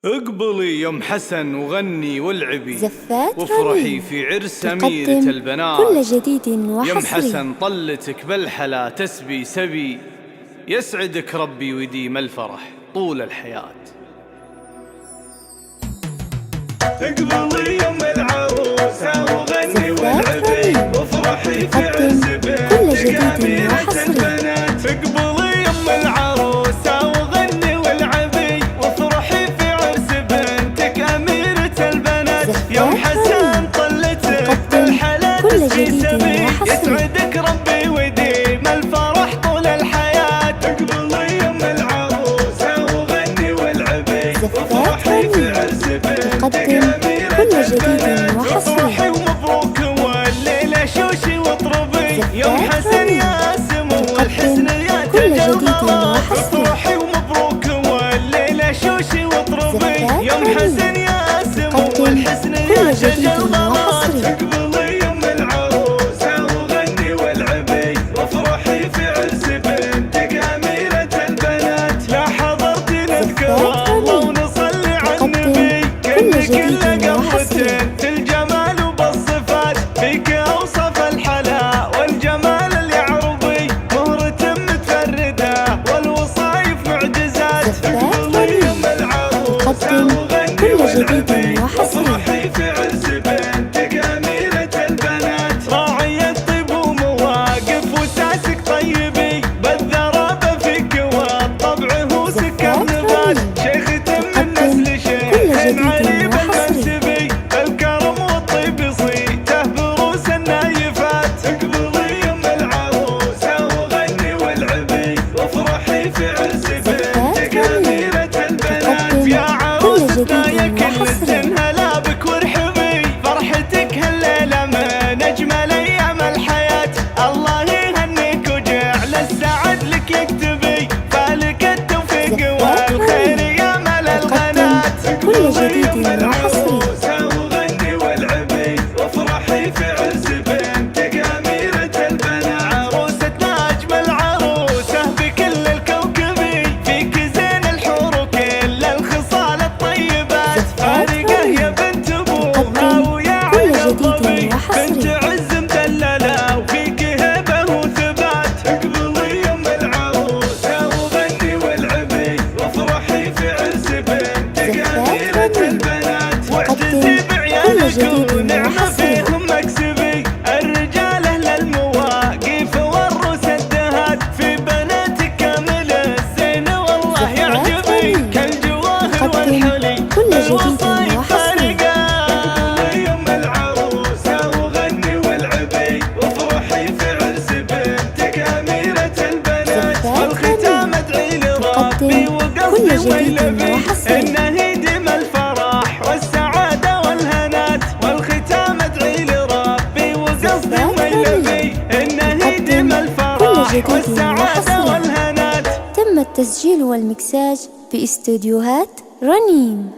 اقبلي يم حسن وغني والعبي زفات وافرحي في عرس أميرة البنات. كل جديد وحصري. يم حسن طلتك بالحلا تسبي سبي، يسعدك ربي ويديم الفرح طول الحياة. اقبلي يم العروسة وغني والعبي وافرحي في عرس بنتك أميرة البنات. اقبلي يم العروسة وغني والعبي وافرحي في عرس بنتك أميرة البنات. يوم حسن طلتك بالحلا تسبي سبي، يسعدك ربي ويديم الفرح طول الحياة. اقبلي يم العروسة وغني والعبي وافرحي في عرس بنتك أميرة البنات. وافرحي ومبروك والليلة شوشي واطربي، يوم حسن يا سمو والحسن يا تجملات. وافرحي ومبروك والليلة شوشي واطربي، يوم حسن يا سمو والحسن يا تجملات. اقبلي يم العروسة وغني والعبي وافرحي في عرس بنتك أميرة البنات. لا حضرت نذكر الله ونصلي على النبي، كل قمرتين في الجمال وبالصفات، فيك أوصف الحلا والجمال اليعربي، مهرة متفردة والوصايف معجزات. اقبلي يم العروسة وغني والعبي وافرحي في عرس بنتك أميرة البنات. راعي الطيب ومواقف وساسك طيبي، بالذرابة فيك والطبع هو سكر نبات. شيخة من نسل شيخ علي بالمنسبي، الكرم والطيب يصيته بروس النايفات. اقبلي يم العروسة وغني والعبي وافرحي في عرس بنتك أميرة البنات. يا عروستنا يا كل السن هلا بك وارحبي، فرحتك هالليلة من أجمل أيام الحياة. الله يهنيك وجعل السعد لك يكتبي، فالك التوفيق والخير يا مال الغنات. اقبلي يم العروسة وغني والعبي وافرحي في عرس بنتك أميرة البنات. عروستنا أجمل عروسة بكل الكوكب، فيك زين الحور وكل الخصال الطيبات. فارقة يا بنت أبوها ويا عين الظبي، بنت عز مدللة وفيك هبة وثبات. اقبلي يم العروسة وغني والعبي وافرحي في عرس بنتك أميرة البنات. واعتزي بعيالك ونعمة فيهم مكسبي، الرجال أهل المواقف والروس الدهات، في بناتك كامل الزين والله يعجبي، كالجواهر والحلي الوصايف فارقة. اقبلي يم العروسة وغني والعبي وافرحي في عرس بنتك أميرة البنات. والختام ادعي لربي وقصدي ويلبي، انه يديم الفرح والسعادة والهنات. والختام ادعي لربي وقصدي ويلبي، انه يديم الفرح والسعادة والهنات. تم التسجيل والمكساج في استوديوهات رنين.